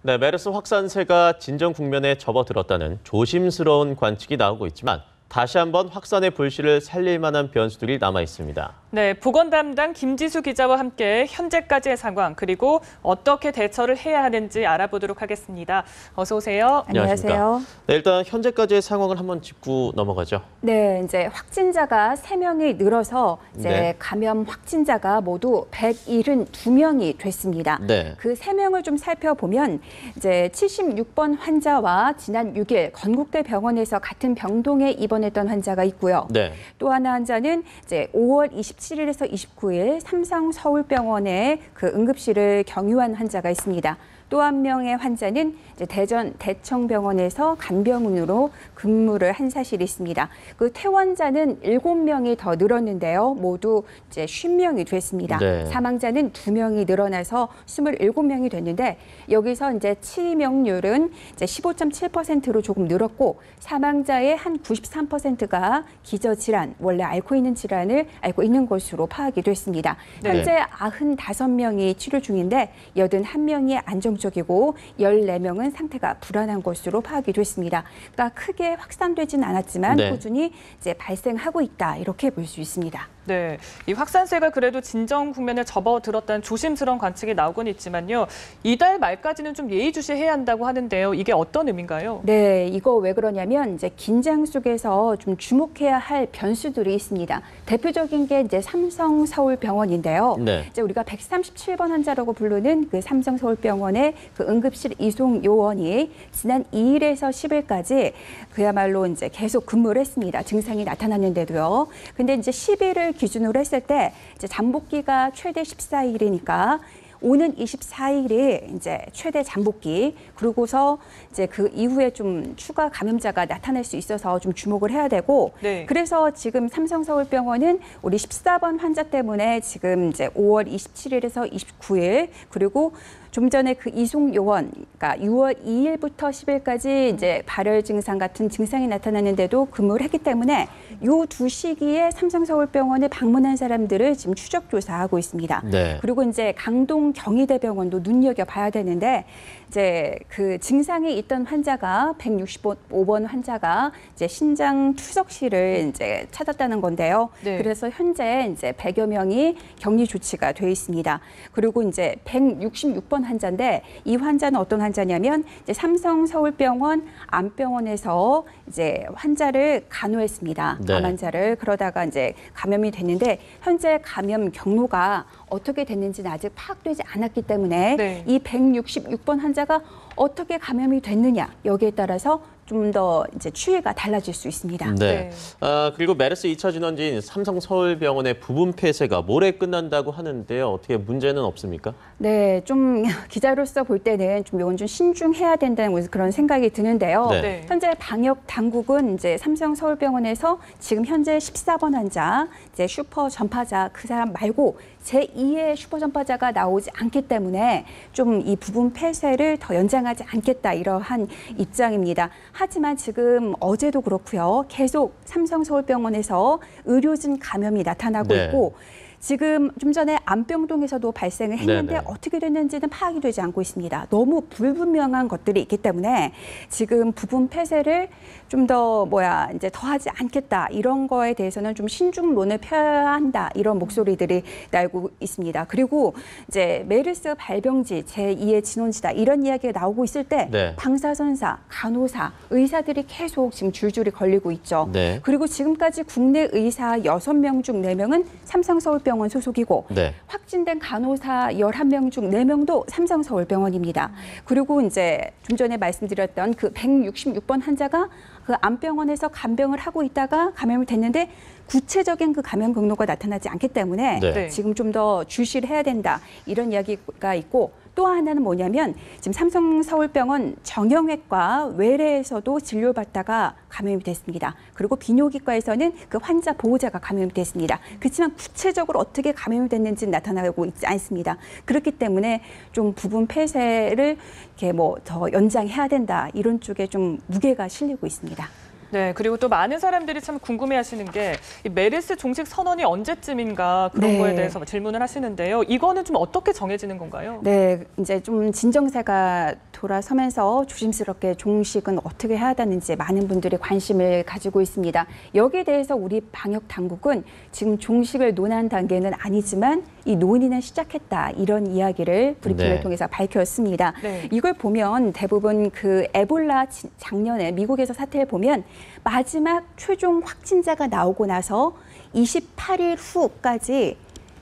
네, 메르스 확산세가 진정 국면에 접어들었다는 조심스러운 관측이 나오고 있지만 다시 한번 확산의 불씨를 살릴 만한 변수들이 남아 있습니다. 네, 보건 담당 김지수 기자와 함께 현재까지의 상황 그리고 어떻게 대처를 해야 하는지 알아보도록 하겠습니다. 어서 오세요. 안녕하세요. 네, 일단 현재까지의 상황을 한번 짚고 넘어가죠. 네, 이제 확진자가 3명이 늘어서 이제 네. 감염 확진자가 모두 172명이 됐습니다. 네. 그 3명을 좀 살펴보면 이제 76번 환자와 지난 6일 건국대 병원에서 같은 병동에 입원했던 환자가 있고요. 네. 또 하나 환자는 이제 5월 27일에서 29일 삼성 서울병원에 그 응급실을 경유한 환자가 있습니다. 또 한 명의 환자는 이제 대전 대청병원에서 간병인으로 근무를 한 사실이 있습니다. 그 퇴원자는 7명이 더 늘었는데요. 모두 이제 50명이 됐습니다. 네. 사망자는 2명이 늘어나서 27명이 됐는데 여기서 이제 치명률은 이제 15.7%로 조금 늘었고 사망자의 한 93%가 기저질환, 원래 앓고 있는 질환을 앓고 있는 것으로 파악이 됐습니다. 네. 현재 95명이 치료 중인데 81명이 안정적이고 14명은 상태가 불안한 것으로 파악이 됐습니다. 그러니까 크게 확산되진 않았지만 네. 꾸준히 이제 발생하고 있다 이렇게 볼 수 있습니다. 네, 이 확산세가 그래도 진정 국면에 접어들었다는 조심스러운 관측이 나오곤 있지만요. 이달 말까지는 좀 예의주시해야 한다고 하는데요. 이게 어떤 의미인가요? 네, 이거 왜 그러냐면 이제 긴장 속에서 좀 주목해야 할 변수들이 있습니다. 대표적인 게 이제 삼성 서울병원인데요. 네. 이제 우리가 137번 환자라고 부르는 그 삼성 서울병원의 그 응급실 이송 요원이 지난 2일에서 10일까지 그야말로 이제 계속 근무를 했습니다. 증상이 나타났는데도요. 근데 이제 10일을 기준으로 했을 때 이제 잠복기가 최대 14일이니까 오는 24일이 이제 최대 잠복기 그러고서 이제 그 이후에 좀 추가 감염자가 나타날 수 있어서 좀 주목을 해야 되고 네. 그래서 지금 삼성서울병원은 우리 14번 환자 때문에 지금 이제 5월 27일에서 29일 그리고 좀 전에 그 이송 요원, 그러니까 6월 2일부터 10일까지 이제 발열 증상 같은 증상이 나타났는데도 근무를 했기 때문에 요 두 시기에 삼성서울병원에 방문한 사람들을 지금 추적 조사하고 있습니다. 네. 그리고 이제 강동 경희대병원도 눈여겨봐야 되는데 이제 그 증상이 있던 환자가 165번 환자가 이제 신장 투석실을 이제 찾았다는 건데요. 네. 그래서 현재 이제 100여 명이 격리 조치가 돼 있습니다. 그리고 이제 166번 환자인데 이 환자는 어떤 환자냐면 이제 삼성 서울병원 안병원에서 이제 환자를 간호했습니다. 네. 암 환자를 그러다가 이제 감염이 됐는데 현재 감염 경로가 어떻게 됐는지는 아직 파악되지 않았기 때문에 네. 이 166번 환자가 어떻게 감염이 됐느냐 여기에 따라서 좀 더 이제 추이가 달라질 수 있습니다. 네. 그리고 메르스 2차 진원지인 삼성 서울병원의 부분 폐쇄가 모레 끝난다고 하는데요. 어떻게 문제는 없습니까? 네, 좀 기자로서 볼 때는 좀 이건 좀 신중해야 된다는 그런 생각이 드는데요. 네. 네. 현재 방역 당국은 이제 삼성 서울병원에서 지금 현재 14번 환자, 이제 슈퍼 전파자 그 사람 말고 제2의 슈퍼 전파자가 나오지 않기 때문에 좀 이 부분 폐쇄를 더 연장하지 않겠다 이러한 입장입니다. 하지만 지금 어제도 그렇고요. 계속 삼성 서울병원에서 의료진 감염이 나타나고 네. 있고 지금 좀 전에 안병동에서도 발생을 했는데 네네. 어떻게 됐는지는 파악이 되지 않고 있습니다. 너무 불분명한 것들이 있기 때문에 지금 부분 폐쇄를 좀 더 이제 더 하지 않겠다 이런 거에 대해서는 좀 신중론을 펴야 한다 이런 목소리들이 나오고 있습니다. 그리고 이제 메르스 발병지 제2의 진원지다 이런 이야기가 나오고 있을 때 네. 방사선사, 간호사, 의사들이 계속 지금 줄줄이 걸리고 있죠. 네. 그리고 지금까지 국내 의사 6명 중 4명은 삼성서울병원 소속이고 네. 확진된 간호사 11명 중 4명도 삼성서울병원입니다. 그리고 이제 좀 전에 말씀드렸던 그 166번 환자가 그 안병원에서 간병을 하고 있다가 감염이 됐는데 구체적인 그 감염 경로가 나타나지 않기 때문에 네. 지금 좀 더 주시를 해야 된다 이런 이야기가 있고 또 하나는 뭐냐면 지금 삼성 서울병원 정형외과 외래에서도 진료를 받다가 감염이 됐습니다. 그리고 비뇨기과에서는 그 환자 보호자가 감염이 됐습니다. 그렇지만 구체적으로 어떻게 감염이 됐는지는 나타나고 있지 않습니다. 그렇기 때문에 좀 부분 폐쇄를 이렇게 더 연장해야 된다 이런 쪽에 좀 무게가 실리고 있습니다. 네, 그리고 또 많은 사람들이 참 궁금해하시는 게 이 메르스 종식 선언이 언제쯤인가 그런 네. 거에 대해서 질문을 하시는데요. 이거는 좀 어떻게 정해지는 건가요? 네, 이제 좀 진정세가 돌아서면서 조심스럽게 종식은 어떻게 해야 되는지 많은 분들이 관심을 가지고 있습니다. 여기에 대해서 우리 방역 당국은 지금 종식을 논한 단계는 아니지만 이 논의는 시작했다. 이런 이야기를 브리핑을 네. 통해서 밝혔습니다. 네. 이걸 보면 대부분 그 에볼라 작년에 미국에서 사태를 보면 마지막 최종 확진자가 나오고 나서 28일 후까지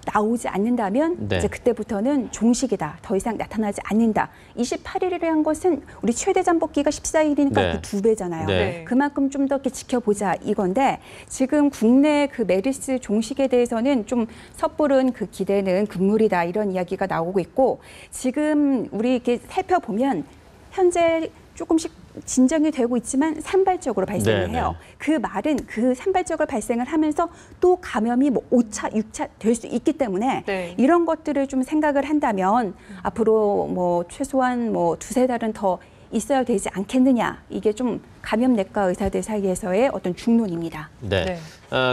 나오지 않는다면 네. 이제 그때부터는 종식이다. 더 이상 나타나지 않는다. 28일이라는 것은 우리 최대 잠복기가 14일이니까 네. 그 2배잖아요. 네. 그만큼 좀 더 이렇게 지켜보자 이건데 지금 국내 그 메르스 종식에 대해서는 좀 섣부른 그 기대는 금물이다 이런 이야기가 나오고 있고 지금 우리 이렇게 살펴보면 현재 조금씩 진정이 되고 있지만 산발적으로 발생을 네네. 해요. 그 말은 그 산발적으로 발생을 하면서 또 감염이 뭐 5차, 6차 될 수 있기 때문에 네. 이런 것들을 좀 생각을 한다면 앞으로 뭐 최소한 뭐 2-3달은 더 있어야 되지 않겠느냐. 이게 좀 감염내과 의사들 사이에서의 어떤 중론입니다. 네. 네.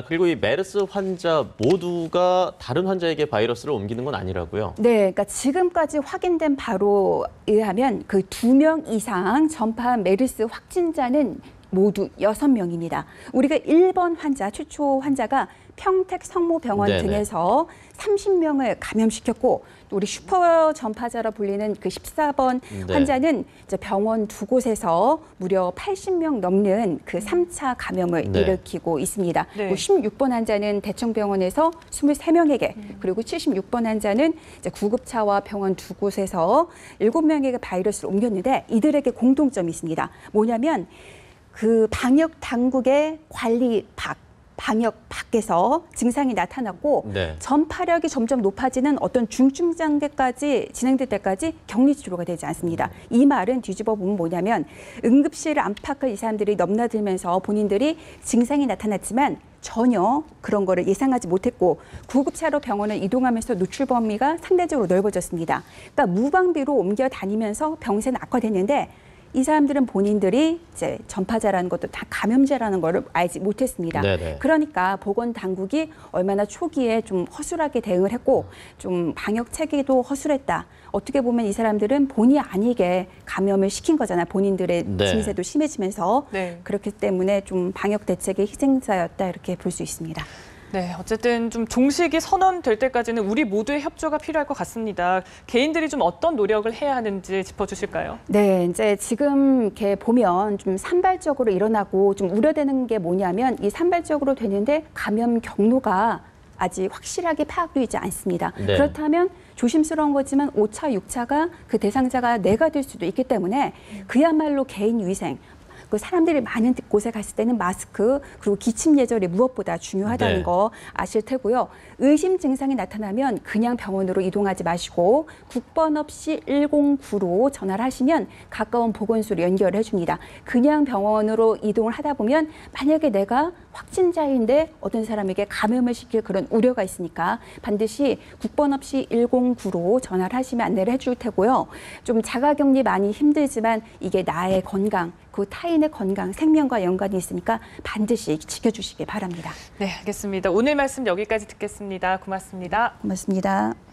그리고 이 메르스 환자 모두가 다른 환자에게 바이러스를 옮기는 건 아니라고요. 네, 그러니까 지금까지 확인된 바로 의하면 그 2명 이상 전파한 메르스 확진자는 모두 6명입니다. 우리가 1번 환자, 최초 환자가 평택 성모병원 네네. 등에서 30명을 감염시켰고 또 우리 슈퍼 전파자라 불리는 그 14번 네. 환자는 이제 병원 두 곳에서 무려 80명 넘는 그 3차 감염을 네. 일으키고 있습니다. 네. 그 16번 환자는 대청병원에서 23명에게 그리고 76번 환자는 이제 구급차와 병원 두 곳에서 7명에게 바이러스를 옮겼는데 이들에게 공통점이 있습니다. 뭐냐면 그 방역 당국의 관리 방역 밖에서 증상이 나타났고 네. 전파력이 점점 높아지는 어떤 중증 단계까지 진행될 때까지 격리 치료가 되지 않습니다. 이 말은 뒤집어 보면 뭐냐면 응급실 안팎을 이 사람들이 넘나들면서 본인들이 증상이 나타났지만 전혀 그런 거를 예상하지 못했고 구급차로 병원을 이동하면서 노출 범위가 상대적으로 넓어졌습니다. 그러니까 무방비로 옮겨 다니면서 병세는 악화됐는데 이 사람들은 본인들이 이제 전파자라는 것도 다 감염자라는 거를 알지 못했습니다. 네네. 그러니까 보건 당국이 얼마나 초기에 좀 허술하게 대응을 했고 좀 방역 체계도 허술했다. 어떻게 보면 이 사람들은 본의 아니게 감염을 시킨 거잖아요. 본인들의 네. 증세도 심해지면서 네. 그렇기 때문에 좀 방역 대책의 희생자였다 이렇게 볼 수 있습니다. 네, 어쨌든 좀 종식이 선언될 때까지는 우리 모두의 협조가 필요할 것 같습니다. 개인들이 좀 어떤 노력을 해야 하는지 짚어주실까요? 네, 이제 지금 이렇게 보면 좀 산발적으로 일어나고 좀 우려되는 게 뭐냐면 이 산발적으로 되는데 감염 경로가 아직 확실하게 파악되지 않습니다. 네. 그렇다면 조심스러운 거지만 5차, 6차가 그 대상자가 내가 될 수도 있기 때문에 그야말로 개인 위생, 그 사람들이 많은 곳에 갔을 때는 마스크 그리고 기침 예절이 무엇보다 중요하다는 네. 거 아실 테고요. 의심 증상이 나타나면 그냥 병원으로 이동하지 마시고 국번 없이 109로 전화를 하시면 가까운 보건소로 연결해 줍니다. 그냥 병원으로 이동을 하다 보면 만약에 내가 확진자인데 어떤 사람에게 감염을 시킬 그런 우려가 있으니까 반드시 국번 없이 109로 전화를 하시면 안내를 해줄 테고요. 좀 자가격리 많이 힘들지만 이게 나의 건강, 그 타인의 건강, 생명과 연관이 있으니까 반드시 지켜주시기 바랍니다. 네, 알겠습니다. 오늘 말씀 여기까지 듣겠습니다. 고맙습니다. 고맙습니다.